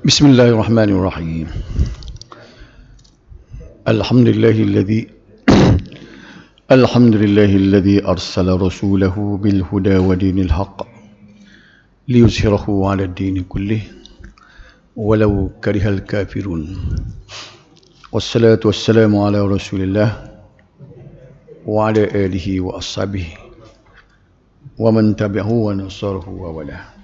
Bismillahirrahmanirrahim. Alhamdulillahilladzi arsala rasulahu bil huda wa dinil haqq liyuzhirahu 'ala ad-din kullih walau karihal kafirun. Wassalatu wassalamu ala Rasulillah wa ala alihi wa ashabihi wa man tabi'ahu wa nasarahu wa wala.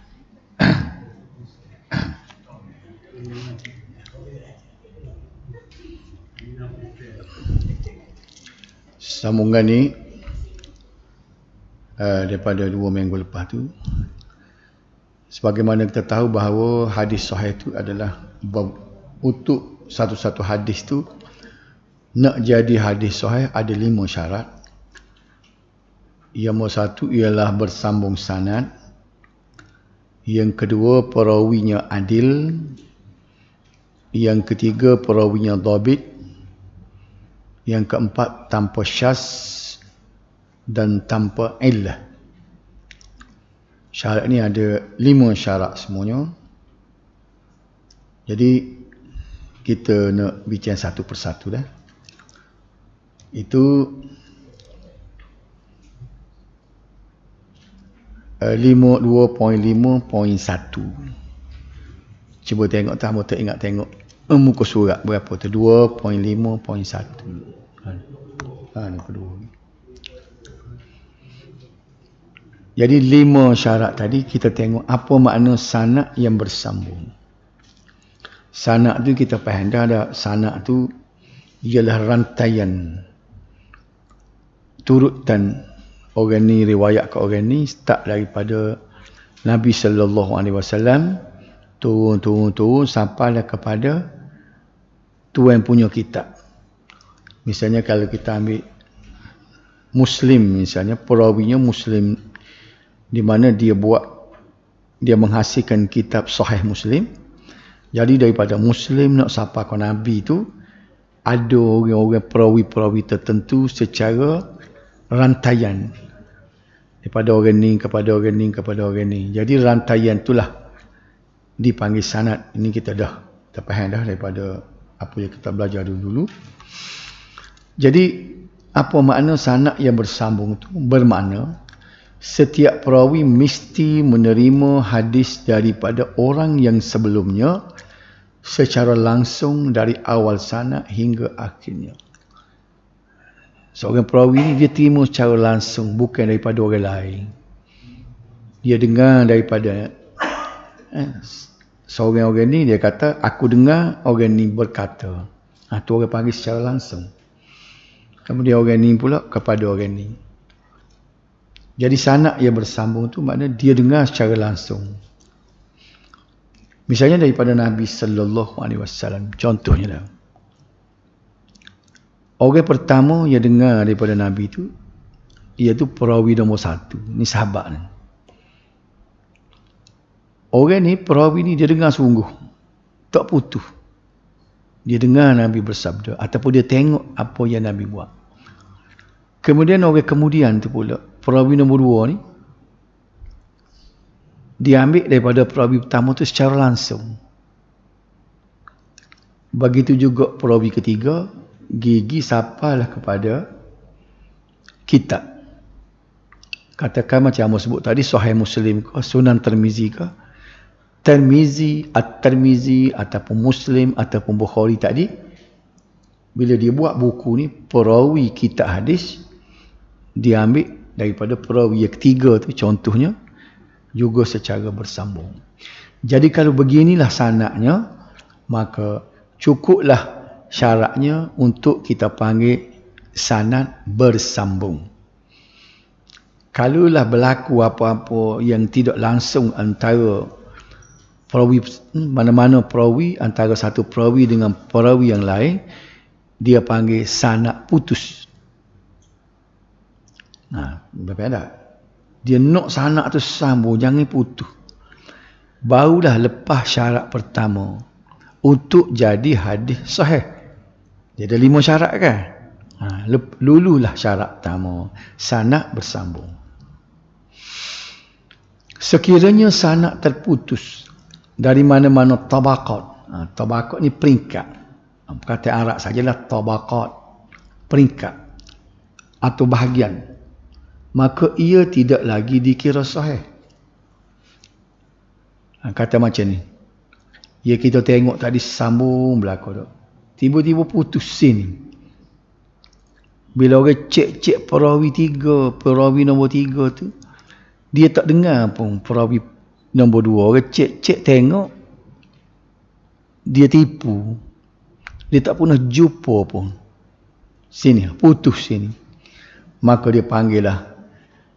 Sambungan ni daripada 2 minggu lepas tu, sebagaimana kita tahu bahawa hadis sahih itu adalah untuk satu-satu hadis tu nak jadi hadis sahih ada 5 syarat. Yang satu ialah bersambung sanad, yang kedua perawinya adil, yang ketiga perawinya dhabit, yang keempat tanpa syaz dan tanpa illah. Syarat ni ada 5 syarat semuanya. Jadi kita nak bincang satu persatu dah. Itu 2.5.1. Cuba tengok tak, mau ingat tengok muka surat berapa tu, 2.5.1. Ni kedua. Jadi 5 syarat tadi kita tengok apa makna sanad yang bersambung. Sanad tu kita faham dah, ada sanad tu ialah rantaian turutan orang ni riwayat ke orang ni, start daripada Nabi sallallahu alaihi wasallam turun sampailah kepada tuan punya kitab. Misalnya kalau kita ambil Muslim, misalnya perawinya Muslim, di mana dia menghasilkan kitab Sahih Muslim. Jadi daripada Muslim nak sampai ke Nabi tu ada orang-orang perawi-perawi tertentu secara rantaian, daripada orang ni kepada orang ni kepada orang ni. Jadi rantaian itulah dipanggil sanad. Ini kita dah faham dah daripada apa yang kita belajar dulu. Jadi apa makna sanad yang bersambung itu? Bermakna setiap perawi mesti menerima hadis daripada orang yang sebelumnya secara langsung dari awal sanad hingga akhirnya. Seorang perawi ni dia terima secara langsung, bukan daripada orang lain. Dia dengar daripada seorang orang ni, dia kata aku dengar orang ni berkata. Tu orang panggil secara langsung. Kemudian orang ni pula kepada orang ni. Jadi sanad yang bersambung tu makna dia dengar secara langsung. Misalnya daripada Nabi sallallahu alaihi wasallam, contohnya dah. Orang pertama yang dengar daripada Nabi tu iaitu perawi nombor 1. Ni sahabat ni. Orang ni, perawi ni dia dengar sungguh, tak putus. Dia dengar Nabi bersabda ataupun dia tengok apa yang Nabi buat. Kemudian orang kemudian tu pula, perawi nombor 2 ni, dia ambil daripada perawi pertama tu secara langsung. Begitu juga perawi ketiga, gigi sampailah kepada kitab. Katakan macam yang sebut tadi, Sahih Muslim ke, Sunan Tirmizi ke, At-Tirmizi ataupun Muslim ataupun Bukhari tadi, bila dia buat buku ni, perawi kitab hadis dia ambil daripada perawi yang ketiga tu, contohnya, juga secara bersambung. Jadi kalau beginilah sanadnya, maka cukuplah syaratnya untuk kita panggil sanad bersambung. Kalaulah berlaku apa-apa yang tidak langsung antara perawi, mana-mana perawi, antara satu perawi dengan perawi yang lain, dia panggil sanad putus. Berbeza. Dia nak sanad tu sambung, jangan putus. Barulah lepas syarat pertama untuk jadi hadis sahih. Dia ada 5 syarat kan? Lululah syarat pertama, sanad bersambung. Sekiranya sanad terputus dari mana-mana tabaqat, Tabaqat ni peringkat. Perkataan Arab sajalah tabaqat, peringkat atau bahagian. Maka ia tidak lagi dikira sahih. Kata macam ni. Ya kita tengok tadi sambung belakang tu. Tiba-tiba putus sini. Bila orang cek perawi 3, perawi nombor 3 tu, dia tak dengar pun perawi nombor 2. Orang cek tengok, dia tipu. Dia tak pernah jumpa pun. Sini, putus sini. Maka dia panggil lah.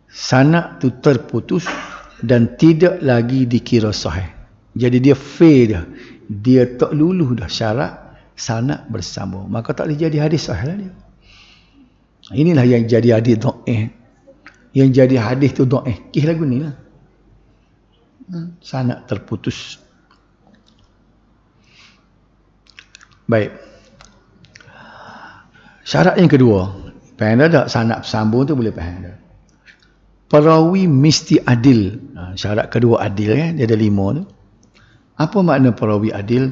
Sanad tu terputus dan tidak lagi dikira sahih. Jadi dia fail dah. Dia tak luluh dah syarat sanad bersambung. Maka tak boleh jadi hadis sahih lah dia. Inilah yang jadi hadis dhaif. Yang jadi hadis tu dhaif. Kisah lagu ni lah. Sanad terputus. Baik. Syarat yang kedua. Faham tak? Sanad bersambung tu boleh faham tak? Perawi mesti adil. Syarat kedua adil kan? Dia ada 5 tu. Apa makna perawi adil?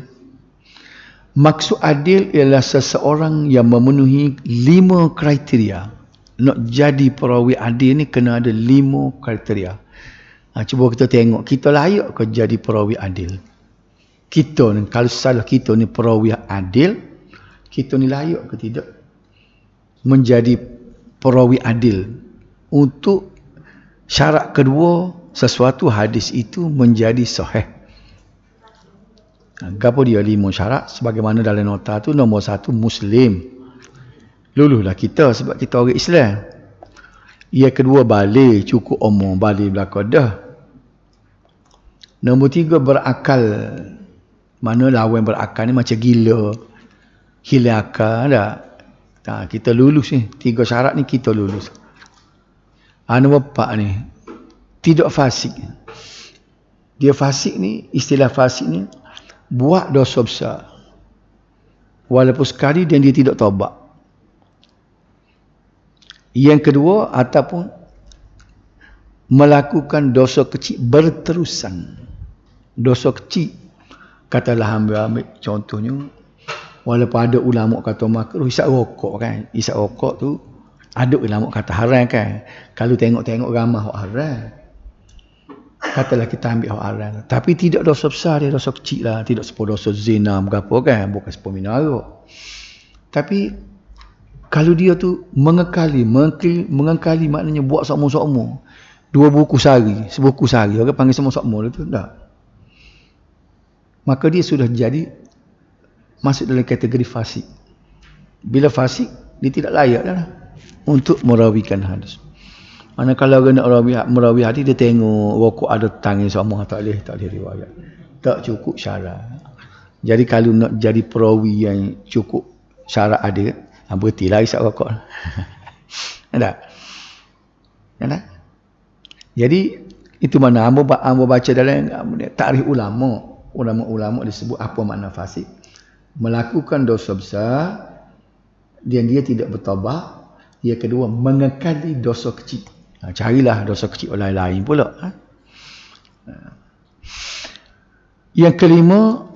Maksud adil ialah seseorang yang memenuhi 5 kriteria. Nak jadi perawi adil ni kena ada 5 kriteria. Cuba kita tengok, kita layak ke jadi perawi adil? Kita ni, kalau salah kita ni perawi adil, kita ni layak ke tidak menjadi perawi adil? Untuk syarat kedua, sesuatu hadis itu menjadi sahih. Apa dia 5 syarat? Sebagaimana dalam nota tu, nombor 1 Muslim. Luluhlah kita sebab kita orang Islam. Yang kedua balik, cukup umur, balik belakang dah. Nombor 3 berakal. Mana lawan berakal ni macam gila. Hilang akal tak? Kita lulus ni. 3 syarat ni kita lulus. Nombor 4 ni. Tidak fasik. Dia fasik ni, istilah fasik ni, buat dosa besar. Walaupun sekali dan dia tidak taubat. Yang kedua, ataupun melakukan dosa kecil berterusan. Dosa kecil. Katalah ambil contohnya, walaupun ada ulama kata makruh, isap rokok kan. Isap rokok tu, ada ulama kata haram kan. Kalau tengok-tengok ramah haram. Katalah kita ambil haram. Tapi tidak dosa besar dia, dosa kecil lah. Tidak sepuluh dosa zina, berapa kan. Bukan 10 minum arak. Tapi, kalau dia tu mengekali maknanya buat sokmo-sokmo. 2 buku sehari, sebuku sehari. Orang panggil sokmo-sokmo tu, tak. Maka dia sudah jadi masuk dalam kategori fasik. Bila fasik, dia tidak layak dah untuk merawikan hadis. Manakala orang nak merawi hadis, dia tengok rokok ada tangan semua, tak boleh riwayat. Tak cukup syarat. Jadi kalau nak jadi perawi yang cukup syarat ada, berhentilah isap rokok. Tak? Tak? Jadi itu mana hamba baca dalam tarikh ulama disebut apa makna fasik. Melakukan dosa besar dan dia tidak bertaubat. Yang kedua, mengekali dosa kecil. Carilah dosa kecil orang lain pula. Yang kelima,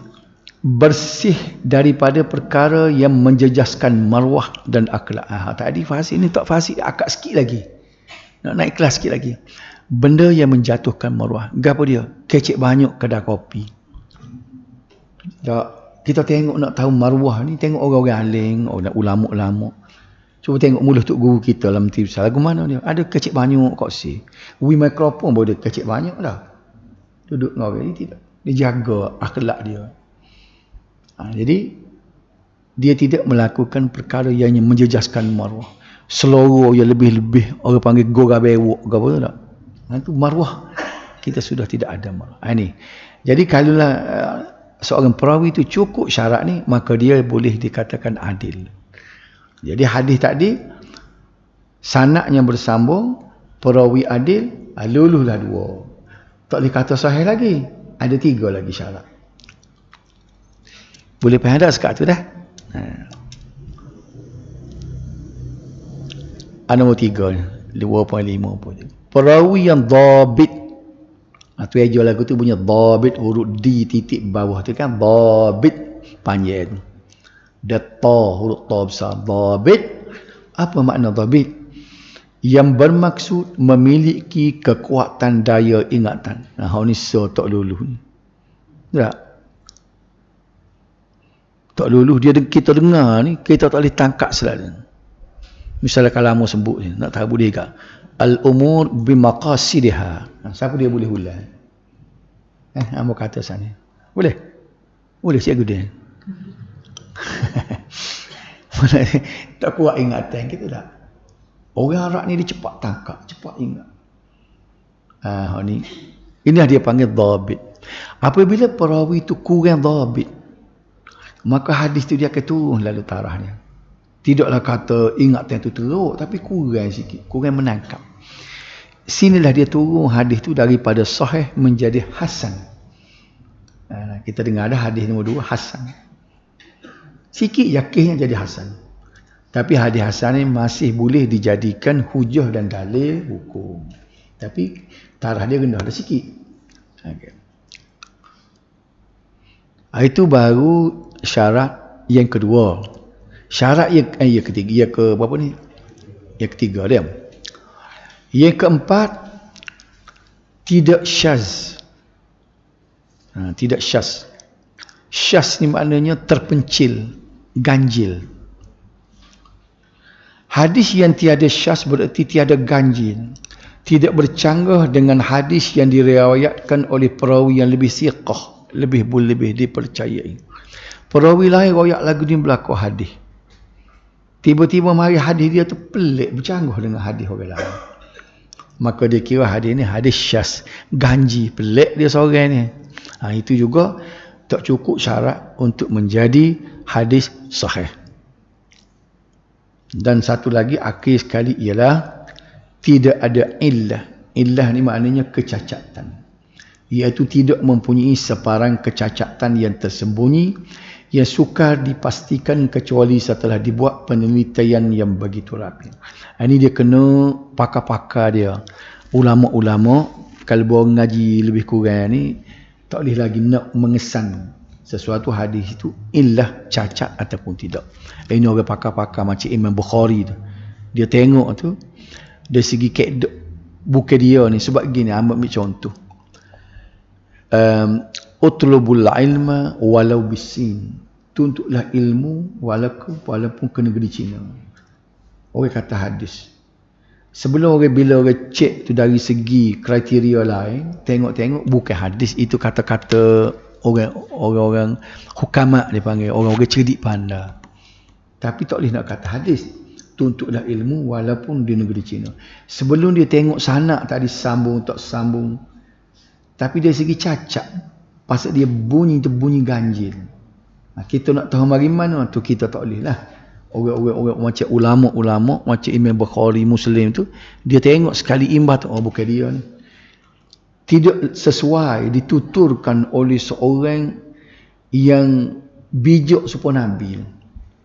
bersih daripada perkara yang menjejaskan maruah dan akhlak. Tadi fasik ni tak fasik, akak sikit lagi. Nak naik kelas sikit lagi. Benda yang menjatuhkan maruah. Apa dia? Kecek banyak kedai kopi. Kita tengok nak tahu maruah ni, tengok orang-orang alim, orang ulama-ulama. Cuba tengok mulut tok guru kita dalam TV lagu mana dia? Ada kecek banyak kursi. Mikrofon boleh kecek banyak dah. Duduk dengan orang ni tidak. Dia jaga akhlak dia. Jadi dia tidak melakukan perkara yang menjejaskan maruah. Seloro yang lebih-lebih, orang panggil gora bewok ke apa tak? Itu maruah. Kita sudah tidak ada maruah. Ini. Jadi kalaulah seorang perawi itu cukup syarat ni, maka dia boleh dikatakan adil. Jadi hadis tadi, sanadnya bersambung, perawi adil, luluhlah 2. Tak boleh kata sahih lagi. Ada 3 lagi syarat. Boleh faham tak sekat tu dah? Nombor 3, 2.5 pun. Perawi yang dhabit. Tu eja lagu tu bunyi dhabit, huruf D titik bawah tu kan dhabit panjang. Dia ta, huruf ta besar. Dhabit. Apa makna dhabit? Yang bermaksud memiliki kekuatan daya ingatan. Hak ni tok luluh ni. Tak? Tok luluh dia kita dengar ni, kita tak boleh tangkap selalu. Misalnya kalau mau sebut ni, nak tahu boleh tak? Al-umur bimaqasidiha. Siapa dia boleh ulang? Amo kata sana. Boleh? Boleh cikgu dia. Tak kuat ingatan kita tak? Orang Arab ni dia cepat tangkap, cepat ingat. Ni. Inilah dia panggil dhabit. Apabila perawi itu kurang dhabit, maka hadis tu dia akan turun lalu tarahnya. Tidaklah kata ingatan itu teruk, tapi kurang sikit, kurang menangkap. Sinilah dia turun hadis tu daripada sahih menjadi hasan. Kita dengar ada hadis nombor 2 hasan. Sikit yakinnya jadi hasan. Tapi hadis hasan ni masih boleh dijadikan hujah dan dalil hukum. Tapi tarah dia rendah dah sikit. Okay. Itu baru syarat yang kedua. Syarat yang ketiga, yang ke berapa ni? Yang ketiga dia. Yang keempat, tidak syaz. Tidak syaz. Syaz ni maknanya terpencil, ganjil. Hadis yang tiada syaz berarti tiada ganjil. Tidak bercanggah dengan hadis yang diriwayatkan oleh perawi yang lebih siqah, lebih dipercayai. Perawi lain riwayat lagu ni berlaku hadis. Tiba-tiba mari hadis dia tu pelik, bercanggah dengan hadis orang lain. Maka dia kira hadis ni hadis syaz, ganji, pelik dia seorang ni. Itu juga tak cukup syarat untuk menjadi hadis sahih. Dan satu lagi akhir sekali ialah tidak ada illah. Illah ni maknanya kecacatan. Iaitu tidak mempunyai sebarang kecacatan yang tersembunyi yang sukar dipastikan kecuali setelah dibuat penelitian yang begitu rapi. Ini dia kena pakar-pakar dia. Ulama-ulama kalau bawa ngaji lebih kurang ni tak boleh lagi nak mengesan sesuatu hadis itu illah cacat ataupun tidak. Ini orang pakar-pakar macam Imam Bukhari tu. Dia tengok tu dari segi bukan dia ni sebab gini ambil contoh. Utlubul ilma walau bisin. Tuntutlah ilmu walaupun ke negeri Cina. Orang kata hadis. Sebelum bila orang cek tu dari segi kriteria lain, tengok-tengok bukan hadis, itu kata-kata orang-orang hukama dia panggil, orang-orang cerdik pandai. Tapi tak boleh nak kata hadis. Tuntutlah ilmu walaupun di negeri Cina. Sebelum dia tengok sanak tak disambung, tak sambung. Tapi dari segi cacat, pasal dia bunyi tu bunyi ganjil. Kita nak tahu mari mana tu kita tak boleh lah. Orang-orang macam ulama-ulama macam Imam Bukhari, Muslim tu, dia tengok sekali imbah tu, bukan dia ni. Tidak sesuai dituturkan oleh seorang yang bijak supaya Nabi.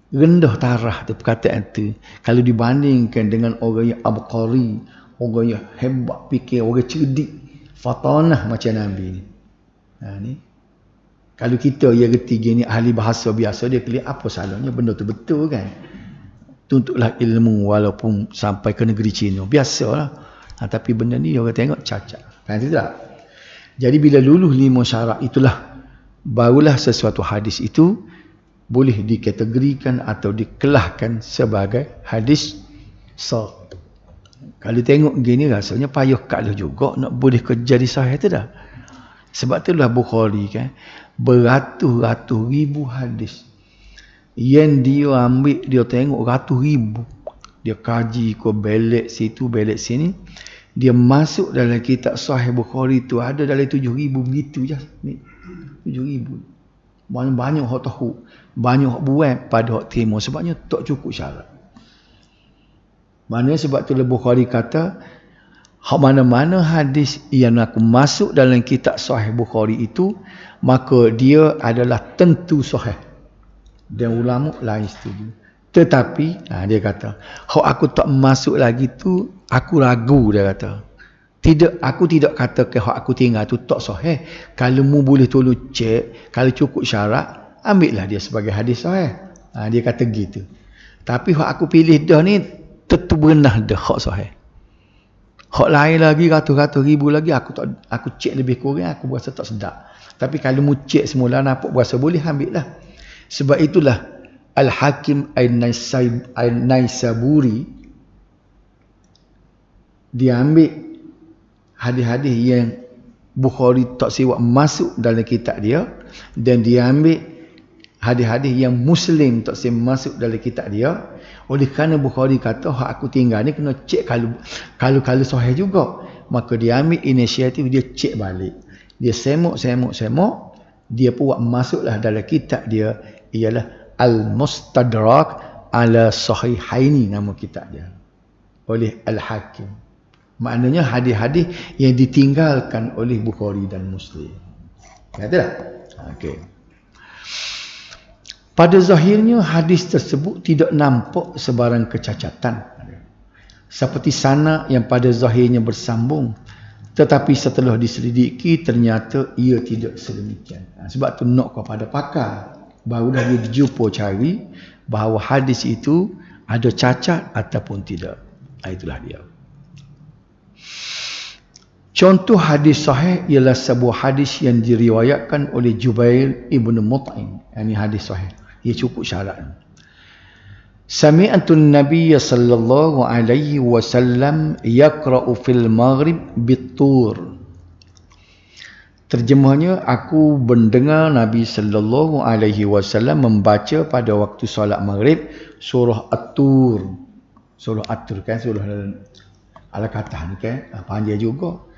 Rendah tarah tu perkataan tu. Kalau dibandingkan dengan orang yang abqari, orang yang hebat fikir, orang cerdik, fatanah macam Nabi ni. Ni. Kalau kita yang ketiga ni ahli bahasa biasa, dia pilih apa salahnya, benda tu betul kan. Tuntutlah ilmu walaupun sampai ke negeri Cina. Biasalah. Tapi benda ni orang tengok cacat. Kan tidak? Jadi bila luluh 5 syarat itulah, barulah sesuatu hadis itu boleh dikategorikan atau dikelahkan sebagai hadis sahih. Kalau tengok gini rasanya payah kalah juga nak boleh jadi sahih tu dah. Sebab itulah Bukhari kan beratus-ratus ribu hadis yang dia ambil, dia tengok ratus ribu, dia kaji ke belek situ belek sini, dia masuk dalam kitab Sahih Bukhari tu ada dalam 7,000 begitu je. 7,000 banyak hak tahu, banyak hak buat pada hak terima, sebabnya tak cukup syarat. Maknanya sebab tu Bukhari kata hak mana-mana hadis yang aku masuk dalam kitab Sahih Bukhari itu, maka dia adalah tentu sahih. Dan ulama lain setuju. Tetapi dia kata, hak aku tak masuk lagi tu, aku ragu, dia kata. Aku tidak kata ke hak aku tinggal tu tak sahih. Kalau mu boleh tolong cek, kalau cukup syarat, ambillah dia sebagai hadis sahih. Dia kata gitu. Tapi hak aku pilih dah ni tentu benar dah hak sahih. Hak lain lagi ratus-ratus ribu lagi aku cek lebih kurang aku berasa tak sedap. Tapi kalau mu cek semula nampak berasa boleh, ambillah. Sebab itulah Al-Hakim An-Naisaburi dia ambil hadis-hadis yang Bukhari tak siwak masuk dalam kitab dia, dan dia ambil hadis-hadis yang Muslim tak siwak masuk dalam kitab dia. Oleh kerana Bukhari kata hak aku tinggal ni kena cek kalau sahih juga, maka dia ambil inisiatif, dia cek balik, dia semok, dia buat masuklah dalam kitab dia, ialah Al-Mustadrak ala Sahihaini, nama kitab dia, oleh Al-Hakim. Maknanya hadis-hadis yang ditinggalkan oleh Bukhari dan Muslim. Katalah. Okey. Pada zahirnya hadis tersebut tidak nampak sebarang kecacatan. Seperti sanad yang pada zahirnya bersambung, tetapi setelah diselidiki ternyata ia tidak sedemikian. Sebab tu nak kepada pakar, barulah dia dijumpa cari bahawa hadis itu ada cacat ataupun tidak. Itulah dia. Contoh hadis sahih ialah sebuah hadis yang diriwayatkan oleh Jubair ibn Mut'im. Ini hadis sahih. Ia cukup syarat. Sami'atun Nabiy sallallahu alaihi wasallam yaqra'u fil maghrib bit-tur. Terjemahnya, aku mendengar Nabi sallallahu alaihi wasallam membaca pada waktu solat maghrib surah At-Tur. Surah At-Tur kan surah Al-Qatah ni kan, panjang juga.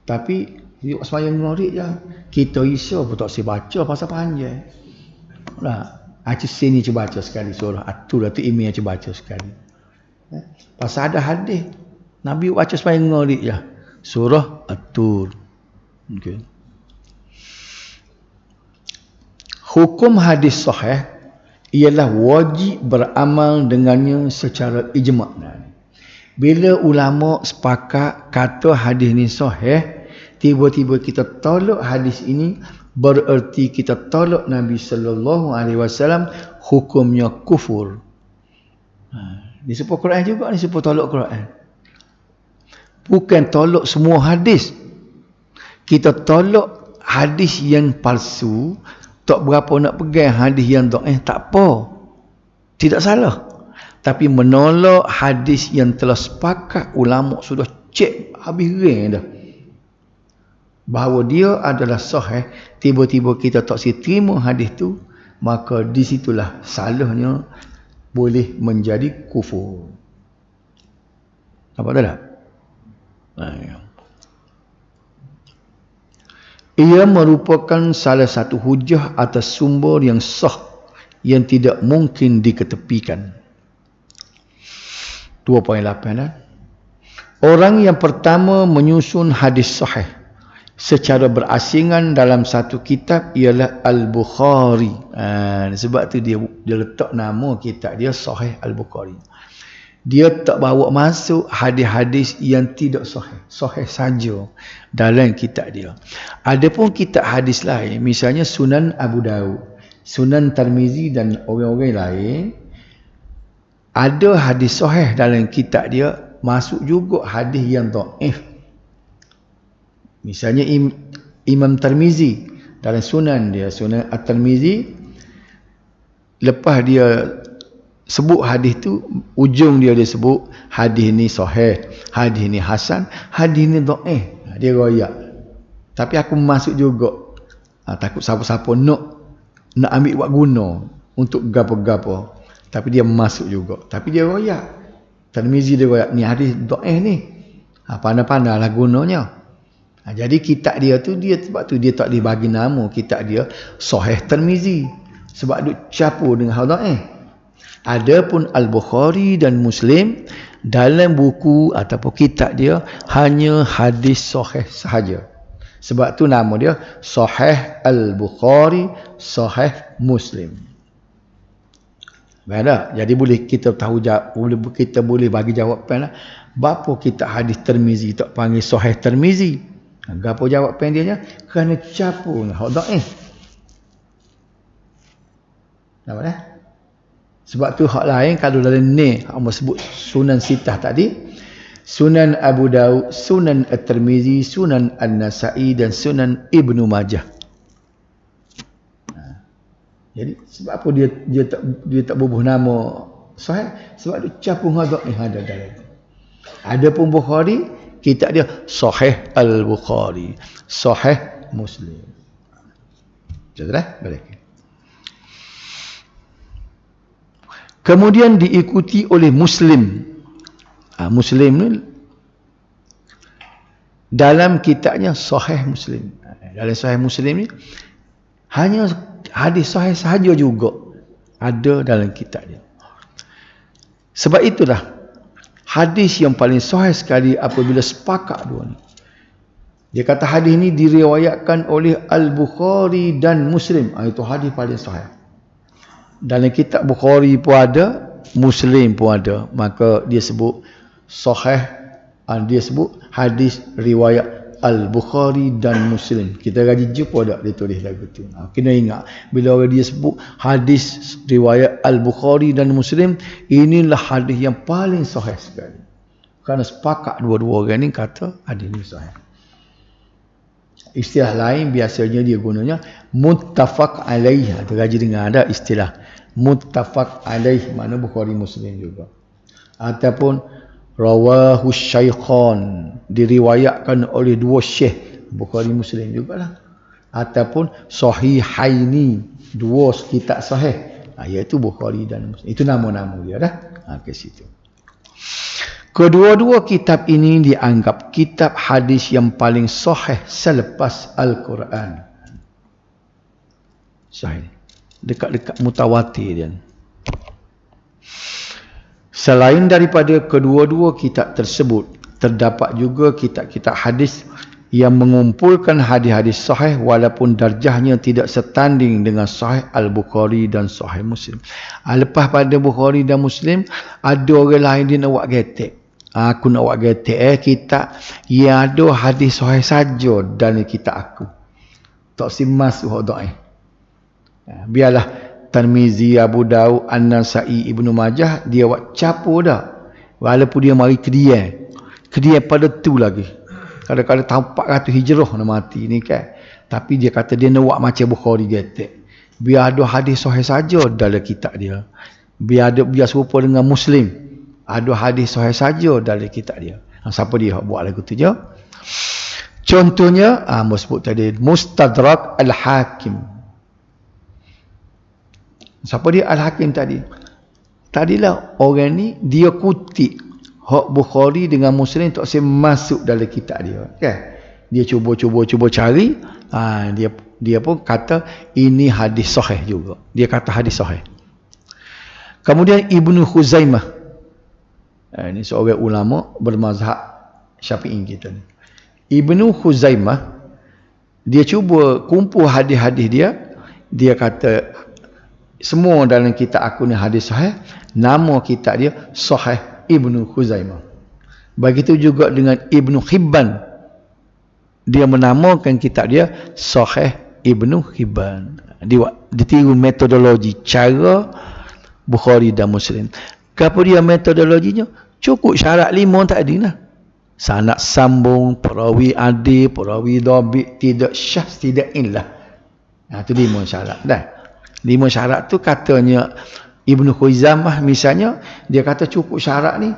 Tapi sembahyang maghrib je. Kita Isya pun tak baca pasal panjang. Acik sini cuba baca sekali surah At-Tur, tu imam cuba baca sekali. Pasal ada hadis Nabi baca sembahyang maghrib je. Surah At-Tur. Okey. Hukum hadis sahih ialah wajib beramal dengannya secara ijma'. Bila ulama sepakat kata hadis ni sahih, tiba-tiba kita tolak hadis ini, bererti kita tolak Nabi sallallahu alaihi wasallam, hukumnya kufur. Disebut Quran juga, disebut tolak Quran. Bukan tolak semua hadis. Kita tolak hadis yang palsu, tak berapa nak pegang hadis yang dhaif, tak apa. Tidak salah. Tapi menolak hadis yang telah sepakat ulama sudah cek habis reng dah bahawa dia adalah sahih, tiba-tiba kita tak terima hadis tu, maka di situlah salahnya boleh menjadi kufur. Apa tak? Ia merupakan salah satu hujah atas sumber yang sah yang tidak mungkin diketepikan. 2.8. Orang yang pertama menyusun hadis sahih secara berasingan dalam satu kitab ialah Al-Bukhari. Sebab tu dia letak nama kitab dia Sahih Al-Bukhari. Dia tak bawa masuk hadis-hadis yang tidak sahih. Sahih saja dalam kitab dia. Adapun kitab hadis lain, misalnya Sunan Abu Daud, Sunan Tirmizi dan orang-orang lain, ada hadis sahih dalam kitab dia, masuk juga hadis yang dhaif. Misalnya Imam Tirmizi dalam Sunan dia, Sunan At-Tirmizi, lepas dia sebut hadis tu, ujung dia sebut hadis ni sahih, hadis ni hasan, hadis ni dhaif. Dia royak. Tapi aku masuk juga. Takut siapa-siapa nak ambil buat guna untuk gapo-gapo. Tapi dia masuk juga. Tapi dia royak. Tirmizi dia royak, ni hadis dhaif ni. Pandai-pandailah gunanya. Jadi kitab dia tu, sebab tu dia tak dibagi nama kitab dia Sahih Tirmizi. Sebab duk campur dengan hadis dhaif. Adapun Al-Bukhari dan Muslim, dalam buku ataupun kitab dia hanya hadis sahih sahaja. Sebab tu nama dia Sahih Al-Bukhari, Sahih Muslim. Baiklah, jadi boleh kita tahu kita boleh bagi jawapan lah. Bapa kita hadis Tirmizi tak panggil sahih Tirmizi. Gapo jawapan dia nya? Kerana campur dengan dhaif. Nampak dah? Sebab tu hak lain kalau dalam ni hak sebut Sunan Sitah tadi, Sunan Abu Daud, Sunan At-Tirmizi, Sunan An-Nasa'i dan Sunan Ibnu Majah. Jadi sebab apa dia tak bubuh nama sahih? Sebab dia campur dengan dhaif ada dalam. Adapun Bukhari, kita dia Sahih Al-Bukhari, Sahih Muslim. Jelas balik. Kemudian diikuti oleh Muslim. Muslim ni dalam kitabnya Sahih Muslim. Dalam Sahih Muslim ni hanya hadis sahih sahaja juga ada dalam kitab dia. Sebab itulah hadis yang paling sahih sekali apabila sepakat dua ni. Dia kata hadis ni diriwayatkan oleh Al-Bukhari dan Muslim. Itu hadis paling sahih. Dalam kitab Bukhari pun ada, Muslim pun ada. Maka dia sebut sahih, dia sebut hadis riwayat Al-Bukhari dan Muslim. Kita gaji jumpa tak dia tulis lagu tu. Kena ingat bila orang dia sebut hadis riwayat Al-Bukhari dan Muslim, inilah hadis yang paling sahih sekali. Kerana sepakat dua-dua orang ni kata hadis ni sahih. Istilah lain biasanya dia gunanya muttafaq alaih. Ada gaji dengar ada istilah muttafaq alaih, mana Bukhari Muslim juga. Ataupun rawahu syaikhan, diriwayatkan oleh dua syekh, Bukhari Muslim jugalah. Ataupun sahihaini, dua kitab sahih, iaitu Bukhari dan Muslim. Itu nama-nama dia dah. Ke situ. Kedua-dua kitab ini dianggap kitab hadis yang paling sahih selepas Al-Quran. Sahih. Dekat-dekat mutawatir dia. Selain daripada kedua-dua kitab tersebut, terdapat juga kitab-kitab hadis yang mengumpulkan hadis-hadis sahih walaupun darjahnya tidak setanding dengan Sahih Al-Bukhari dan Sahih Muslim. Lepas pada Bukhari dan Muslim, ada orang lain dia nak buat getek. Aku nak buat getek kitab yang ada hadis sahih saja dalam kitab aku. Tak simas dhaif. Biarlah Tirmizi, Abu Daud, An-Nasa'i, Ibnu Majah dia buat capur dah. Walaupun dia mari Kedia pada tu lagi. Kadang-kadang tahun 400 Hijrah nak mati ni kan. Tapi dia kata dia nak buat macam Bukhari getek. Biar ada hadis sahih saja dalam kitab dia. Biar serupa dengan Muslim. Ada hadis sahih saja dalam kitab dia. Siapa dia buat lagu tu je? Contohnya, sebut tadi Mustadrak Al-Hakim. Siapa dia Al-Hakim tadi? Tadilah orang ni dia kutip hak Bukhari dengan Muslim tak masuk dalam kitab dia. Kan? Dia cuba cari, dia pun kata ini hadis sahih juga. Dia kata hadis sahih. Kemudian Ibnu Khuzaimah. Ini seorang ulama bermazhab Syafi'i kita ni. Ibnu Khuzaimah dia cuba kumpul hadis-hadis dia. Dia kata semua dalam kitab aku ni hadis sahih. Nama kitab dia Sahih Ibnu Khuzaimah. Begitu juga dengan Ibnu Hibban. Dia menamakan kitab dia Sahih Ibnu Hibban. Dia ditiru metodologi cara Bukhari dan Muslim. Apa dia metodologinya? Cukup syarat 5 tadi lah. Sanad sambung, perawi adil, perawi dhabit, tidak syaz, tidak illah. Itu 5 syarat dah. 5 syarat tu katanya Ibnu Khuzaimah misalnya, dia kata cukup syarat ni,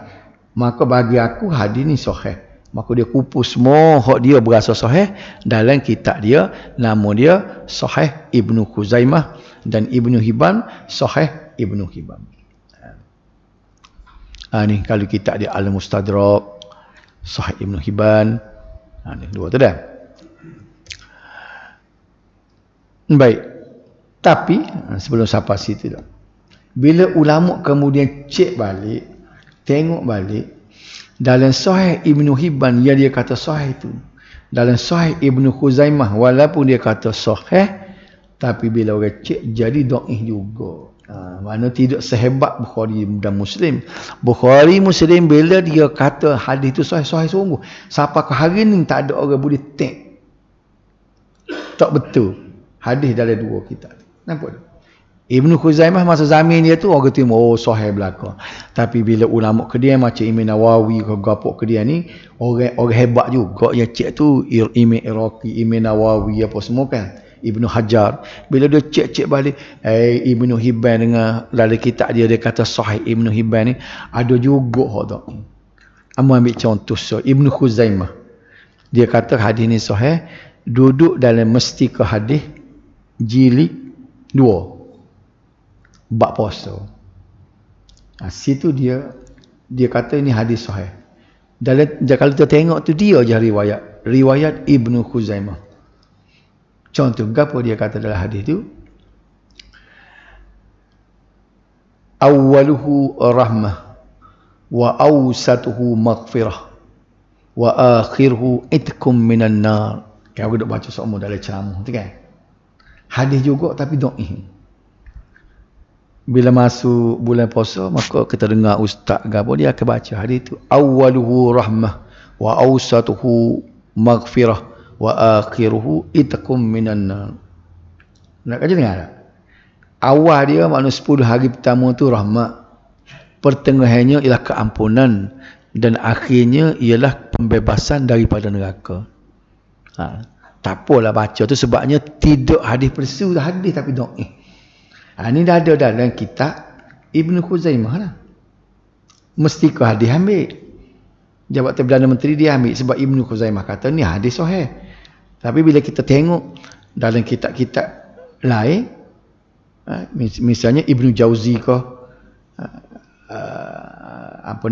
maka bagi aku hadis ni sahih. Maka dia kupus semua hak dia berasa sahih dalam kitab dia, nama dia Sahih Ibnu Khuzaimah, dan Ibnu Hibban Sahih Ibnu Hibban. Ni kalau kitab dia Al-Mustadrak, Sahih Ibnu Hibban. Ni dua tu dah. Baik. Tapi sebelum sampai situ dah. Bila ulama kemudian cek balik, tengok balik dalam Sahih Ibnu Hibban yang dia kata sahih itu, dalam Sahih Ibnu Khuzaimah walaupun dia kata sahih, tapi bila orang cek jadi dhaif juga. Mana tidak sehebat Bukhari dan Muslim. Bukhari Muslim bila dia kata hadis itu sahih sungguh. Sampai ke hari ni tak ada orang boleh tak betul hadis dalam dua kitab. Nampak tak? Ibnu Khuzaimah masa zaman dia tu orang terima sahih belaka. Tapi bila ulama kedia macam Imam Nawawi ke gapo kedia ni orang hebat juga yang cek tu Imam Iraqi, Imam Nawawi apa semua kan. Ibnu Hajar bila dia cek balik Ibnu Hibban dengan dalam kitab dia kata sahih Ibnu Hibban ni ada juga hak tak. Ambil contoh Ibnu Khuzaimah. Dia kata hadis ni sahih duduk dalam Mustika Hadis jilid 2 bab puasa. Situ dia kata ini hadis sahih. Dalam kalau kita tengok tu dia je riwayat Ibnu Khuzaimah. Contoh gapo dia kata dalam hadis tu? Awwaluhu rahmah wa awsatuhu maghfirah wa akhiruhu itkum minan nar. Kau duk baca semua dalam ceramah tu kan. Hadis juga tapi dhaif. Bila masuk bulan puasa maka kita dengar ustaz gapo dia akan baca hadis tu awwaluhu rahmah wa awsatuhu maghfirah wa akhiruhu itkum minan nar. Nak kaji dengar tak? Awal dia makna 10 hari pertama tu rahmat, pertengahannya ialah keampunan dan akhirnya ialah pembebasan daripada neraka. Tak apalah baca tu sebabnya tidak hadis persu hadis tapi dhaif. Ini dah ada dalam kitab Ibnu Khuzaimah lah. Mesti ke hadis ambil. Jabatan Perdana Menteri dia ambil sebab Ibnu Khuzaimah kata ni hadis sahih. Tapi bila kita tengok dalam kitab-kitab lain, misalnya Ibnu Jauzi ke,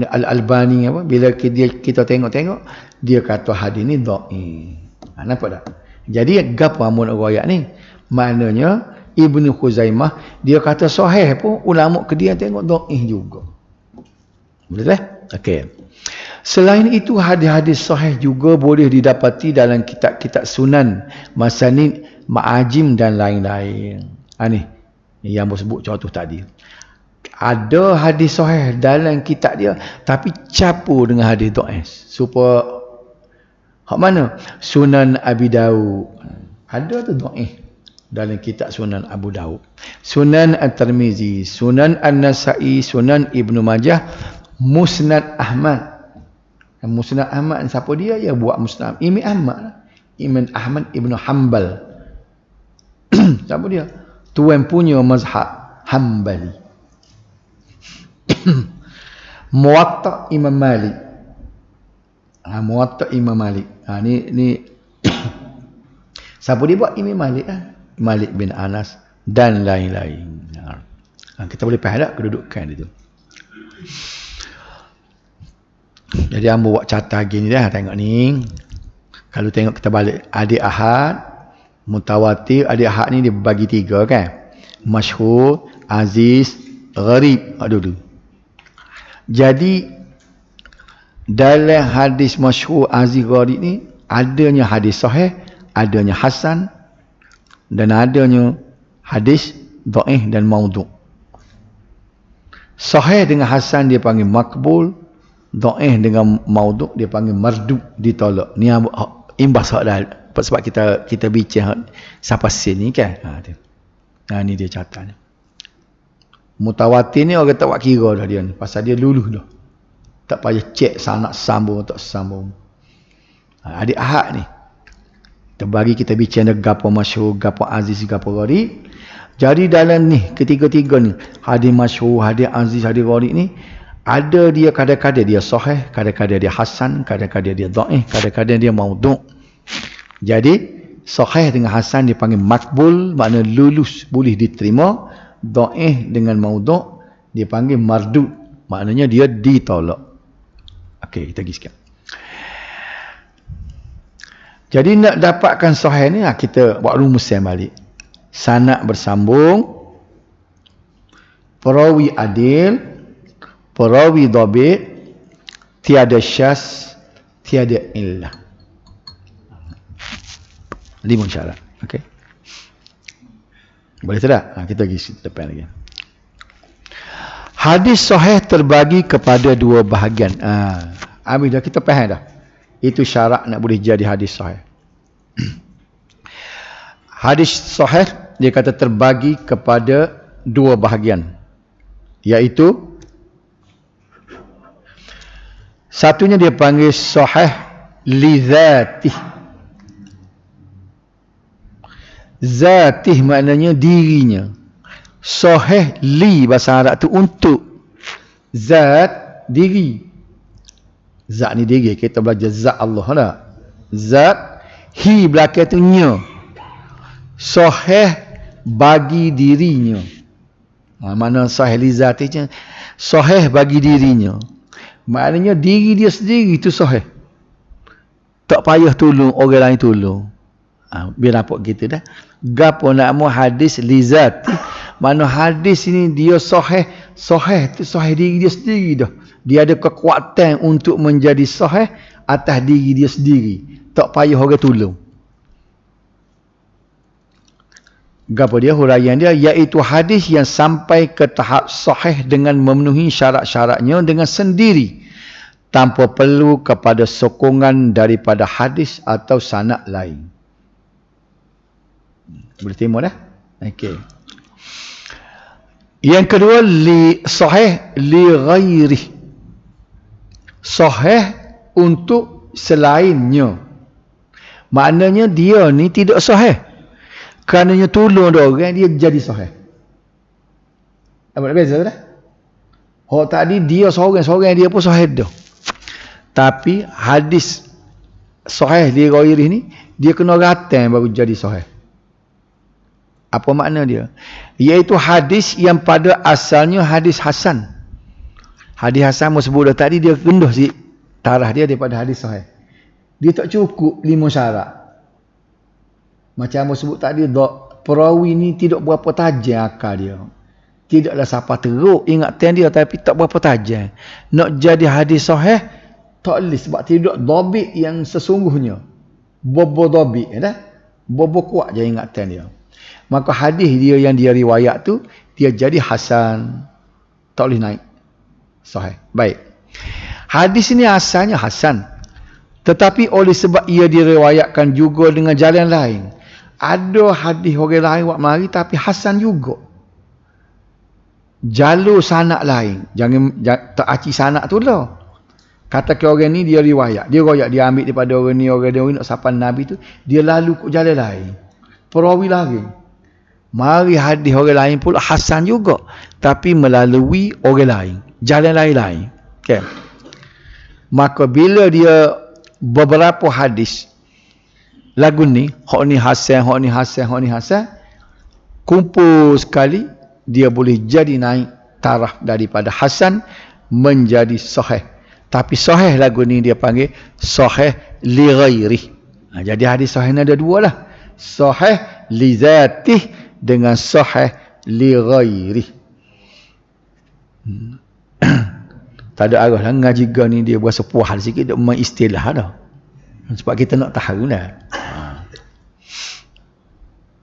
Al-Albani apa, bila kita tengok dia kata hadis ni dhaif. Nampak tak? Jadi gapo amun riwayat ni? Maknanya Ibnu Khuzaimah dia kata sahih pun ulama kedia tengok dhaif juga. Boleh tak? Okey. Selain itu hadis-hadis sahih juga boleh didapati dalam kitab-kitab sunan, masanid, ma'ajim dan lain-lain. Ni yang sebut contoh tadi. Ada hadis sahih dalam kitab dia tapi campur dengan hadis dhaif. Supaya hak mana? Sunan Abi Daud. Ada tu dhaif dalam kitab Sunan Abu Daud. Sunan At-Tirmizi, Sunan An-Nasa'i, Sunan Ibnu Majah, Musnad Ahmad. Musnad Ahmad siapa dia? Ya buat Musnad Imam Ahmad lah. Imam Ahmad Ibnu Hanbal. Siapa dia? Tuan punya mazhab Hanbali. Muwatta Imam Malik. Muwatta Imam Malik. Ni siapa dia buat? Imam Malik lah. Malik bin Anas dan lain-lain. Kita boleh faham tak kedudukan dia tu. Jadi hamba buat catat gini dah, tengok ni. Kalau tengok kita balik adik ahad, mutawatir, adik ahad ni dia bagi 3 kan. Masyhur, aziz, gharib. Aduh. Jadi dalam hadis masyhur, aziz, gharib ni adanya hadis sahih, adanya hasan dan adanya hadis dhaif dan maudhu'. Sahih dengan hasan dia panggil makbul, dhaif dengan maudhu' dia panggil mardud, ditolak. Ni imbas hak dah sebab kita bincang sampai sini kan. Ni dia catat. Mutawatir ni orang tak buat kira dah dia ni, pasal dia luluh dah. Tak payah cek sanad sambung tak sambung. Adik ahad ni terbagi kita bincang gapo masyhur, gapo aziz, gapo gharib. Jadi dalam ni ketiga-tiga ni, hadis masyhur, hadis aziz, hadis gharib ni ada dia kadang-kadang dia sahih, kadang-kadang dia hasan, kadang-kadang dia dhaif, kadang-kadang dia maudhu'. Jadi sahih dengan hasan dipanggil makbul, makna lulus, boleh diterima. Dhaif dengan maudhu' dipanggil mardud, maknanya dia ditolak. Okey, kita pergi sikit. Jadi nak dapatkan sahih ni kita buat rumusan balik. Sanad bersambung, perawi adil, perawi dhabit, tiada syaz, tiada illah. 5 syarat. Okey. Boleh tak? Kita pergi depan lagi. Hadis sahih terbagi kepada dua bahagian. Habis dah, kita faham dah. Itu syarat nak boleh jadi hadis sahih. Hadis sahih dia kata terbagi kepada dua bahagian. Iaitu satunya dia panggil sahih li zatih. Zatih maknanya dirinya. Sahih li bahasa Arab tu untuk. Zat diri. Zat ni diri. Kita belajar zat Allah tak? Zat hi belakang tu nya. Sahih bagi dirinya. Mana sahih li zatihnya? Sahih bagi dirinya. Maknanya diri dia sendiri tu sahih. Tak payah tolong orang lain tolong. Biar nampak gitu dah. Gapo nak mu hadis li zatih. Mana hadis ini dia sahih. Sahih tu sahih diri dia sendiri dah. Dia ada kekuatan untuk menjadi sahih atas diri dia sendiri. Tak payah orang tolong. Gapo dia huraian dia, iaitu hadis yang sampai ke tahap sahih dengan memenuhi syarat-syaratnya dengan sendiri tanpa perlu kepada sokongan daripada hadis atau sanad lain. Boleh terima dah? Okey. Yang kedua, sahih li ghairi. Sahih untuk selainnya. Maknanya dia ni tidak sahih. Kerananya tolong dia orang, dia jadi sahih. Apa beza dah? Oh tadi dia seorang dia pun sahih dah. Tapi hadis sahih li ghairi ni dia kena ratang baru jadi sahih. Apa makna dia? Iaitu hadis yang pada asalnya hadis hasan. Hadis hasan sebut dah tadi, dia rendah sikit taraf dia daripada hadis sahih. Dia tak cukup 5 syarat. Macam sebut tadi, perawi ni tidak berapa tajam akal dia. Tidaklah siapa teruk ingatan dia, tapi tak berapa tajam. Nak jadi hadis sahih tak boleh, sebab tidak dhabit yang sesungguhnya. Bobo dhabit dah. Bobo kuat je ingatan dia. Maka hadis dia yang dia riwayat tu, dia jadi hasan. Tak boleh naik sahih. Baik. Hadis ini asalnya hasan. Tetapi oleh sebab ia diriwayatkan juga dengan jalan lain. Ada hadis orang lain buat mari tapi hasan juga. Jalur sanad lain. Jangan tak aci sanad tu lah. Katakan orang ni dia riwayat. Dia ambil daripada orang ni nak sapan Nabi tu. Dia lalu ke jalan lain. Perawi lain. Mari hadis orang lain pula hasan juga, tapi melalui orang lain, jalan lain-lain. Okay. Maka bila dia beberapa hadis lagu ni, hak ni hasan, kumpul sekali, dia boleh jadi naik taraf daripada hasan menjadi sahih. Tapi sahih lagu ni dia panggil sahih li ghairi. Jadi hadis sahih ni ada dua lah. Sahih li zatih dengan sahih li ghairi. Tak ada arah lah ngaji ni, dia berasa puas sikit, dia main istilah dah. Sebab kita nak tahu lah.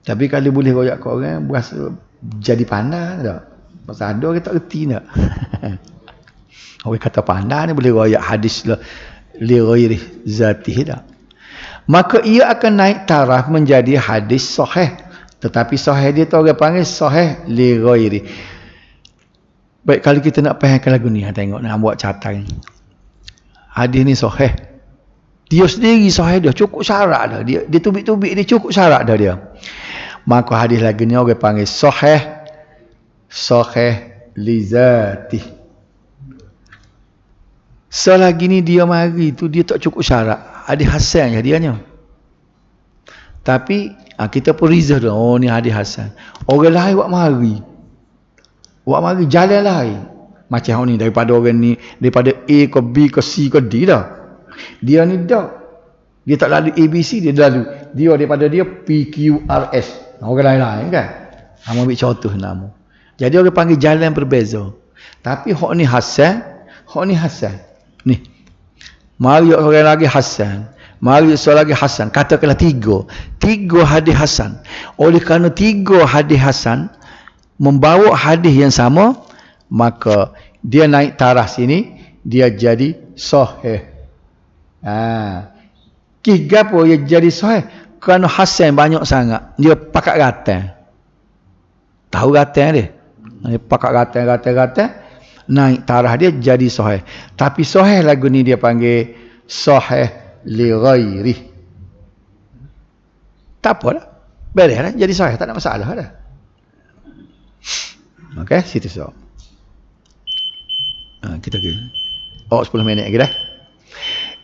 Tapi kalau boleh royak ke orang, berasa jadi pandai tak? Pasal ada orang tak reti tak? Orang kata pandai ni boleh royak hadis lah li ghairi zatih tak? Maka ia akan naik taraf menjadi hadis sahih. Tetapi sahih dia tu orang panggil sahih li ghairi. Baik, kalau kita nak fahamkan lagu ni, tengok nak buat catatan. Hadis ni sahih. Dia sendiri sahih dah, cukup syarat dah. Dia tubik-tubik dia cukup syarat dah dia. Maka hadis lagu ni orang panggil sahih li zatih. Selagi ni dia mari tu dia tak cukup syarat. Hadis hasan je dianya. Tapi kita pun rizah dah. Oh ni hadis hasan. Orang lain buat mari jalan lain. Macam ni daripada orang ni, daripada A ke B ke C ke D dah. Dia ni dah. Dia tak lalu ABC, dia lalu. Dia daripada dia PQRS. Orang lain-lain kan. Kamu ambil contoh nama. Jadi orang panggil jalan berbeza. Tapi hak ni hasan. Ni. Mari orang lagi hasan. Mari seorang lagi hasan. Katakanlah 3 hadis hasan. Oleh kerana 3 hadis hasan membawa hadis yang sama, maka dia naik taraf sini, dia jadi sahih. Gapo dia jadi sahih? Kerana hasan banyak sangat. Dia pakat gatal. Tahu gatal dia? Dia pakat gatal, naik taraf dia jadi sahih. Tapi sahih lagu ni dia panggil sahih li ghairi. Tak apa dah. Beres dah, jadi sahih, tak ada masalah dah. Okey, situ so. Kita ke 10 minit lagi dah.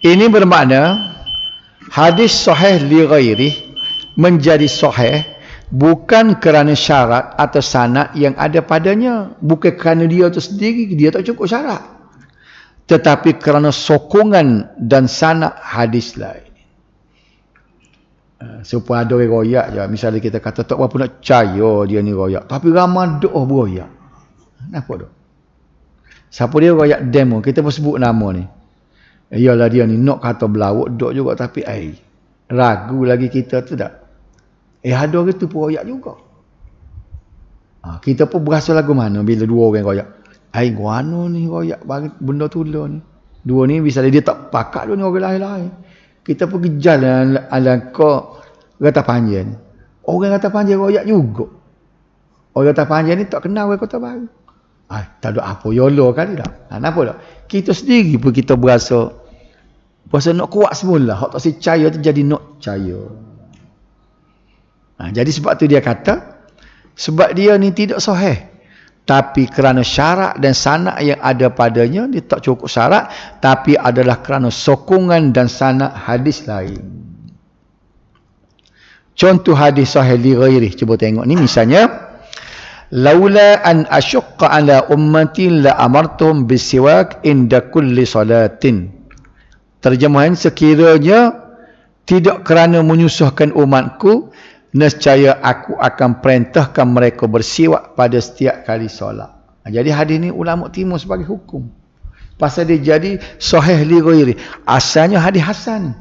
Ini bermakna hadis sahih li ghairi menjadi sahih bukan kerana syarat atau sanad yang ada padanya, bukan kerana dia tu sendiri dia tak cukup syarat, tetapi kerana sokongan dan sanad hadis lain. Supaya ada orang royak je, misalnya kita kata tak berapa nak percaya dia ni royak, tapi ramai doa beroyak. Kenapa tu? Siapa dia royak demo, kita pun sebut nama ni. Ialah dia ni nak kata belawak dok juga, tapi ragu lagi kita tu tak. Ada orang tu pun royak juga. Kita pun berasa lagu mana bila dua orang royak. Guano ni royak benda tula ni. Dua ni bisa dia tak pakat dua ni orang lain-lain. Kita pergi jalan ala kau Kota Panjang. Orang Kota Panjang royak juga. Orang Kota Panjang ni tak kenal orang Kota Baru. Tak ada apa yolo kali dah. Kenapa tak? Kita sendiri pun kita berasa nak kuat semula. Hak tak percaya tu jadi nak percaya. Jadi sebab tu dia kata, sebab dia ni tidak sahih, tapi kerana syarat dan sanad yang ada padanya, dia tak cukup syarat, tapi adalah kerana sokongan dan sanad hadis lain. Contoh hadis sahih li ghairi, cuba tengok ni misalnya, laula an asyqa ala ummati la amartum bisiwak inda kulli salatin. Terjemahan, sekiranya tidak kerana menyusahkan umatku, nescaya aku akan perintahkan mereka bersiwak pada setiap kali solat. Jadi hadis ni ulama timur sebagai hukum. Pasal dia jadi sahih li ghairi. Asalnya hadis hasan.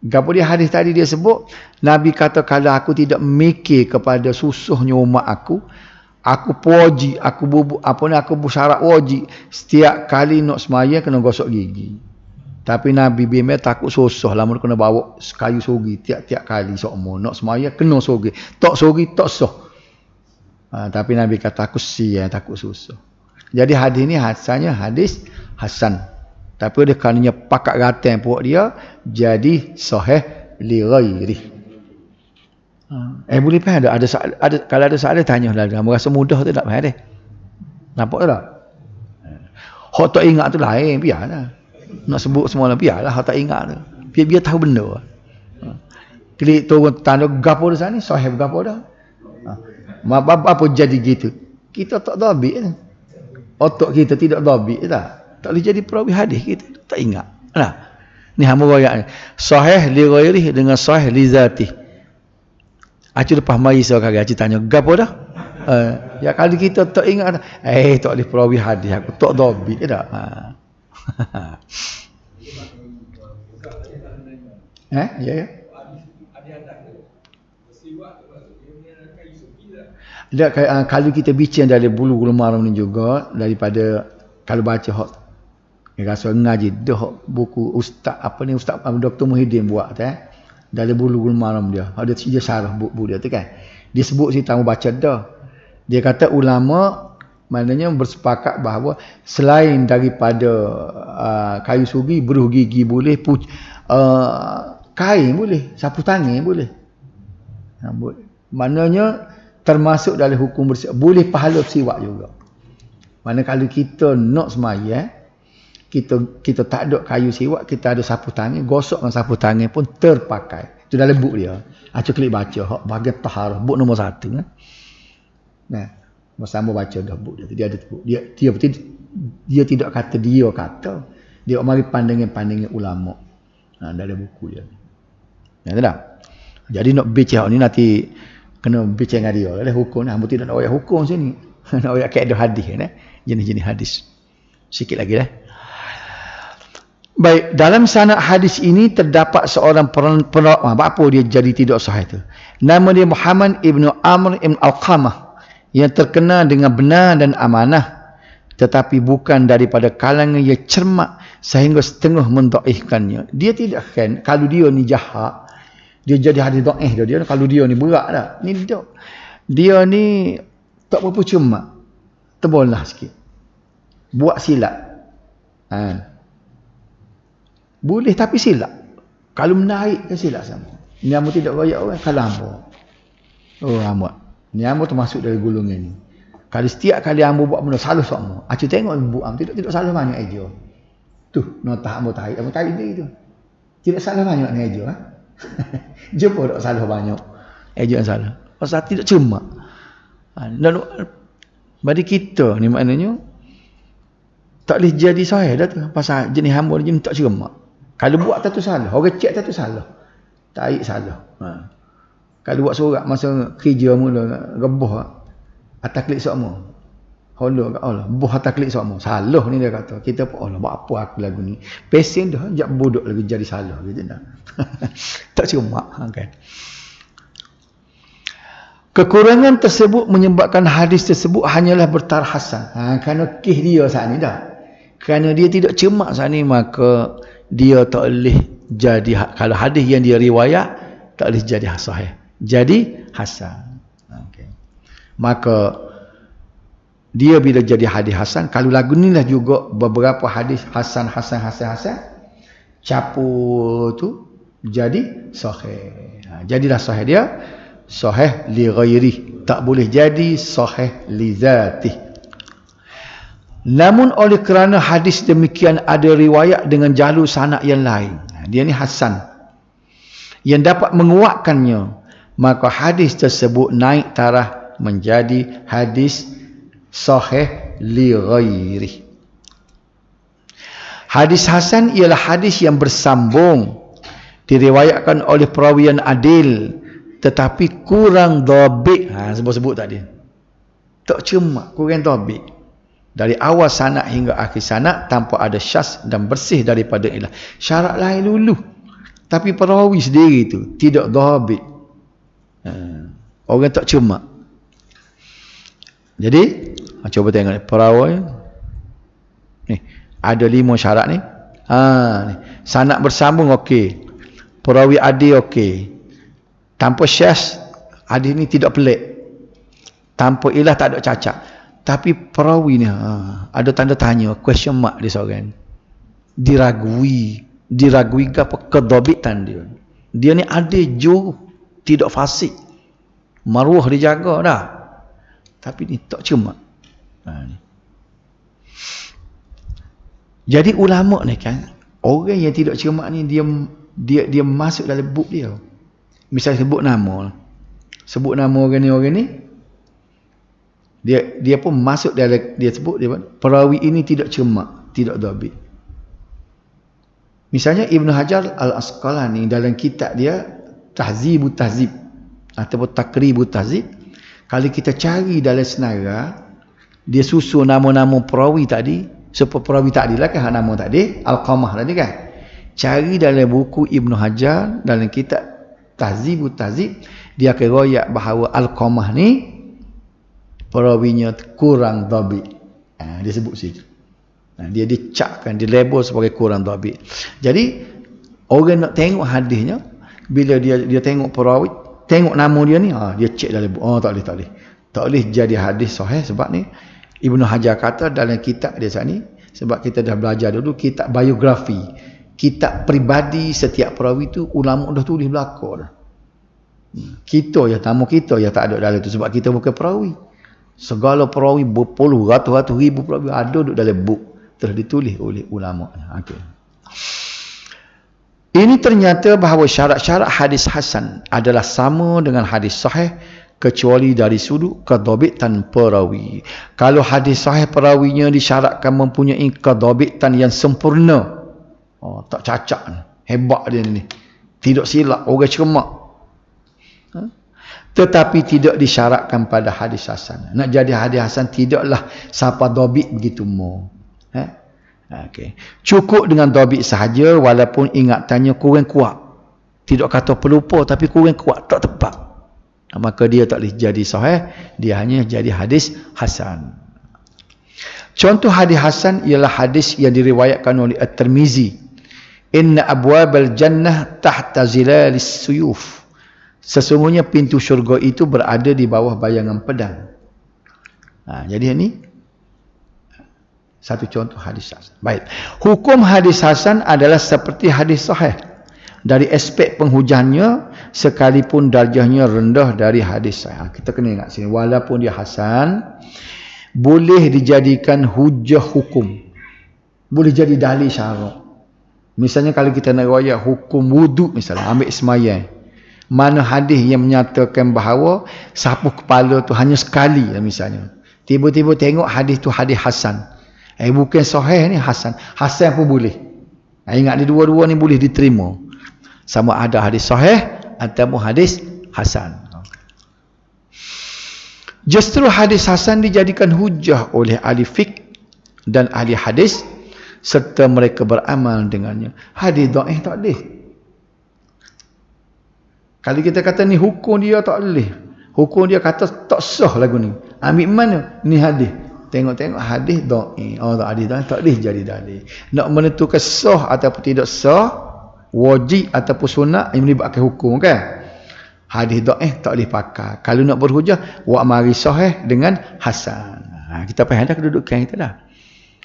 Gapo dia hadis tadi dia sebut, Nabi kata kalau aku tidak mikir kepada susahnya umat aku puji, aku bersyarat wajib setiap kali nak semaya kena gosok gigi. Tapi Nabi bimbang takut susah, lama kena bawa kayu sogi tiap-tiap kali sokmo nak semaya kena sogi. Tak sogi tak sah. Tapi Nabi kata aku takut susah. Jadi hadis ni hasannya hadis hasan. Tapi dia kerana pakat gatan puak dia jadi sahih li ghairi. Boleh faham tak? Ada kalau ada soalan tanyalah. Merasa mudah tu tak faham deh. Nampak tak? Hak tak ingat tu lain, biarlah. Nak sebut semua lah, biarlah hak tak ingat tu. Biar tahu benda. Klik turun tanda gapo dah sana, sahih gapo dah. Apa jadi gitu? Kita tak dhabit dah. Otak kita tidak dhabit dah. Tak boleh jadi perawi hadis kita tak ingat. Nah. Ni hamba royak ni. Sahih li ghairi dengan sahih li zati. Acu lepas mari seorang acu tanya gapo dah? Ya kalau kita tak ingat tak boleh perawi hadis aku tak dhabit dah. Ya. Kalau kita bincang dari Bulughul Maram ni juga, daripada kalau baca hak rasa ngaji dah buku ustaz Dr. Muhyiddin buat dari Bulughul Maram dia. Ada dia syarah buku dia tu kan. Dia sebut si tamu baca dah. Dia kata ulama maknanya bersepakat bahawa selain daripada kayu sugi, beruh gigi boleh, kain boleh, sapu tangan boleh. Maknanya termasuk dalam hukum bersiwak. Boleh pahala bersiwak juga. Mana kalau kita nak semaya, kita tak ada kayu siwak, kita ada sapu tangan, gosok dengan sapu tangan pun terpakai. Itu dalam buku dia. Acuk klik baca hak bahagian taharah, buku nombor 1 kan. Nah, bersama baca dah buku dia. Dia ada buku. Dia tidak kata dia kata. Dia mari pandangan ulama. Dalam buku dia. Ya tak? Jadi nak bincang ni nanti kena bincang dengan dia lah hukum. Hamba tidak nak ayat hukum sini. Nak ayat kaedah hadis jenis-jenis hadis. Sikit lagi dah. Baik, dalam sanad hadis ini terdapat seorang apa dia jadi tidak sahih tu. Nama dia Muhammad ibnu Amr ibn Alqamah yang terkenal dengan benar dan amanah, tetapi bukan daripada kalangan yang cermat sehingga setengah mendhaifkannya. Dia tidak kan kalau dia ni jahat, dia jadi hadis dhaif dia. Kalau dia ni berat dah. Ni tak. Dia ni tak berapa cermat. Terbolah sikit. Buat silap. Boleh tapi silap. Kalau menarik ke silap sama. Ni hamba tidak royak orang kalau hamba. Oh hamba. Ni hamba termasuk dari golongan ni. Kalau setiap kali hamba buat benda salah sama. Acu tengok ibu hamba tidak salah banyak aja. Tu notah hamba tarik dia tu. Tidak salah banyak ni aja. Jumpa tak salah banyak. Aja yang salah. Pasal tidak cuma. Dan bagi kita ni maknanya tak boleh jadi sahih dah tu. Pasal jenis hamba ni tak cermat. Kalau buat tu salah. Orang cek tu salah. Tarik salah. Kalau buat sorak masa kerja mula rebah atas klik sama. Holo kat Allah. Buh atas klik sama. Salah ni dia kata. Kita pun Allah buat apa aku lagu ni. Pesen dah. Jak bodoh lagi jadi salah. Gitu dah. Tak cermat. Kan. Kekurangan tersebut menyebabkan hadis tersebut hanyalah bertaraf hasan. Kerana kih dia saat ni dah. Kerana dia tidak cermat saat ni, maka dia tak boleh jadi, kalau hadis yang dia riwayat tak boleh jadi sahih. Jadi hasan. Okay. Maka dia bila jadi hadis hasan, kalau lagu ni lah juga beberapa hadis hasan capur tu jadi sahih. Jadilah sahih dia sahih li ghairi, tak boleh jadi sahih li zatih. Namun oleh kerana hadis demikian ada riwayat dengan jalur sanad yang lain, dia ni hasan, yang dapat menguatkannya, maka hadis tersebut naik taraf menjadi hadis sahih li ghairi. Hadis hasan ialah hadis yang bersambung, diriwayatkan oleh perawi yang adil tetapi kurang dhabit. Sebut-sebut tadi. Tak cuma kurang dhabit. Dari awal sanad hingga akhir sanad tanpa ada syaz dan bersih daripada ilah. Syarat lain dulu. Tapi perawi sendiri tu tidak dhabit. Orang tak cuma. Jadi, cuba tengok ni. Perawi ni ada 5 syarat ni. Ni. Sanad bersambung okey. Perawi adil okey. Tanpa syaz, hadis ni tidak pelik. Tanpa ilah tak ada cacat. Tapi perawi ni ada tanda tanya, question mark dia seorang. Diragui ke apa kedhabitan dia. Dia ni adil jujur, tidak fasik. Maruah dijaga dah. Tapi ni tak cuma. Ni. Jadi ulama ni kan, orang yang tidak cermat ni dia masuk dalam buk dia. Misal sebut nama orang ni, dia pun masuk dalam, dia sebut dia perawi ini tidak cermat, tidak dhabit. Misalnya Ibnu Hajar Al-Asqalani dalam kitab dia Tahzibut Tahzib ataupun Taqribut Tahzib, kalau kita cari dalam senarai, dia susun nama-nama perawi tadi, supaya perawi tadi lah kan nama tadi Al-Qamah tadi kan. Cari dalam buku Ibnu Hajar dalam kitab Tahzibut Tahzib, dia akan royak bahawa Al-Qamah ni perawinya kurang dhabit. Dia sebut situ. Dia dicapkan, dia label sebagai kurang dhabit. Jadi orang nak tengok hadisnya, bila dia tengok perawi, tengok nama dia ni, dia cek dalam buku. Tak boleh jadi hadis sahih. Sebab ni Ibnu Hajar kata dalam kitab dia saat ni, sebab kita dah belajar dulu kitab biografi, kitab peribadi setiap perawi tu ulama dah tulis belakang. Kita ya, tamu kita ya tak ada dalam tu sebab kita bukan perawi. Segala perawi berpuluh ratus ribu perawi ada duduk dalam buk, telah ditulis oleh ulama. Okay. Ini ternyata bahawa syarat-syarat hadis hasan adalah sama dengan hadis sahih kecuali dari sudut kedhabitan perawi. Kalau hadis sahih perawinya disyaratkan mempunyai kedhabitan yang sempurna, tak cacat, hebat dia ni, tidak silap, orang cermat. Tetapi tidak disyaratkan pada hadis hasan. Nak jadi hadis hasan tidaklah siapa dhabit begitu mo. Okay. Cukup dengan dhabit sahaja walaupun ingatannya kurang kuat. Tidak kata pelupa tapi kurang kuat, tak tepat. maka dia tak boleh jadi sahih, dia hanya jadi hadis hasan. Contoh hadis hasan ialah hadis yang diriwayatkan oleh At-Tirmizi. Inna abwabal jannah tahta zilalis suyuf. Sesungguhnya pintu syurga itu berada di bawah bayangan pedang. Jadi ini satu contoh hadis hasan. Baik. Hukum hadis hasan adalah seperti hadis sahih. Dari aspek penghujannya, sekalipun darjahnya rendah dari hadis sahih. Kita kena ingat sini, walaupun dia hasan, boleh dijadikan hujah hukum. Boleh jadi dalil syarak. Misalnya kalau kita nak riwayat hukum wuduk, misalnya ambil semayang, mana hadis yang menyatakan bahawa sapu kepala tu hanya sekali misalnya. Tiba-tiba tengok hadis tu hadis hasan. Bukan sahih ni, hasan. Hasan pun boleh. Ingat ni dua-dua ni boleh diterima. Sama ada hadis sahih atau hadis hasan. Justru hadis hasan dijadikan hujah oleh ahli fiqh dan ahli hadis serta mereka beramal dengannya. Hadis dhaif tak boleh. Kalau kita kata ni hukum dia tak boleh, hukum dia kata tak sah lagu ni, ambil mana? Ni hadis. Tengok-tengok hadis dhaif. Tak hadis dhaif tak boleh jadi dalil. Nak menentukan sah ataupun tidak sah, wajib ataupun sunat yang melibatkan hukum kan. Hadis dhaif tak boleh pakai. Kalau nak berhujah, wa mari sahih dengan hasan. Kita faham dah kedudukan kita dah.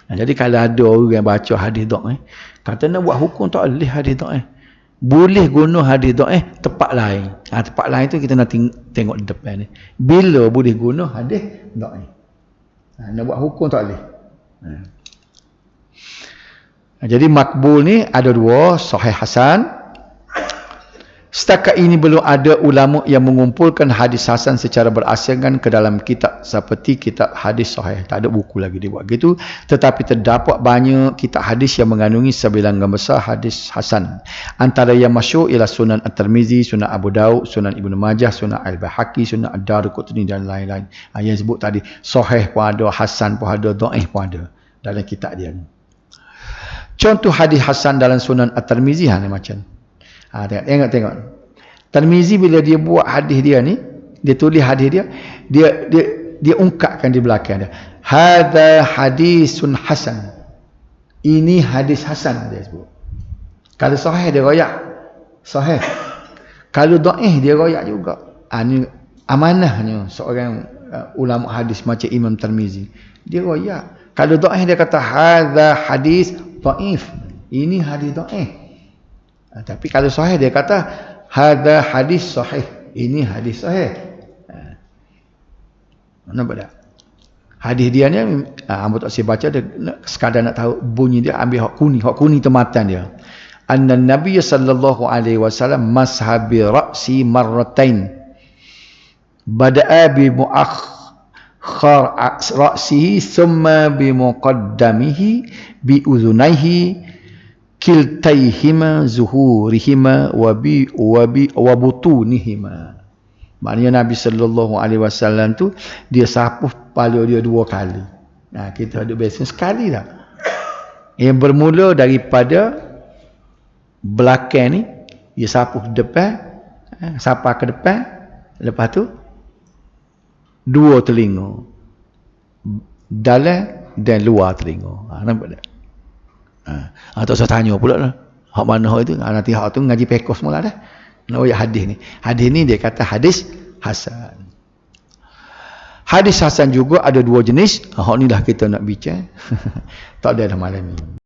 Jadi kalau ada orang yang baca hadis dhaif, kata nak buat hukum tak boleh hadis dhaif. Boleh guna hadis dhaif tempat lain. Tempat lain tu kita nak tengok di depan ni. Bila boleh guna hadis dhaif. Nak buat hukum tak boleh. Jadi makbul ni ada dua, sahih hasan. Setakat ini belum ada ulama yang mengumpulkan hadis hasan secara berasaskan ke dalam kitab seperti kitab hadis sahih. Tak ada buku lagi dibuat gitu. Tetapi terdapat banyak kitab hadis yang mengandungi sebilangan besar hadis hasan. Antara yang masyhur ialah Sunan At-Tirmizi, Sunan Abu Daud, Sunan Ibnu Majah, Sunan Al-Baihaqi, Sunan Ad-Darqutni dan lain-lain. Yang sebut tadi, sahih pun ada, hasan pun ada, dhaif pun ada dalam kitab dia ni. Contoh hadis hasan dalam Sunan At-Tirmizi ni macam tengok. Tirmizi bila dia buat hadis dia ni, dia tulis hadis dia ungkapkan di belakang dia. Hadza hadisun hasan. Ini hadis hasan dia sebut. Kalau sahih dia royak sahih. Kalau dhaif dia royak juga. Ni amanahnya seorang ulama hadis macam Imam Tirmizi. Dia royak. Kalau dhaif dia kata hadza hadis dhaif. Ini hadis dhaif. Tapi kalau sahih dia kata hadza hadis sahih. Ini hadis sahih. Nampak tak? Hadis dia ni hangpa tak saya baca, dia sekadar nak tahu bunyi dia, ambil hak kuning tematan dia. Anna Nabiy sallallahu alaihi wasallam mashabi ra'si marratain. Bada'a bi muakhkhar ra'sihi thumma bi muqaddamihi bi udhunayhi kiltaihima zuhurihima wa butunihima. Maknanya Nabi sallallahu alaihi wasallam tu dia sapuh kepala dia dua kali. Kita ada biasa sekali tak. Yang bermula daripada belakang ni, dia sapuh depan, sapa ke depan, lepas tu dua telinga. Dalam dan luar telinga. Nampak tak? Tak usah tanya pula lah. Hak mana hak itu? Nanti hak tu ngaji pekos mula dah. Nak ayat hadis ni. Hadis ni dia kata hadis hasan. Hadis hasan juga ada dua jenis. Hak ni dah kita nak bincang. Tak ada dah malam ni.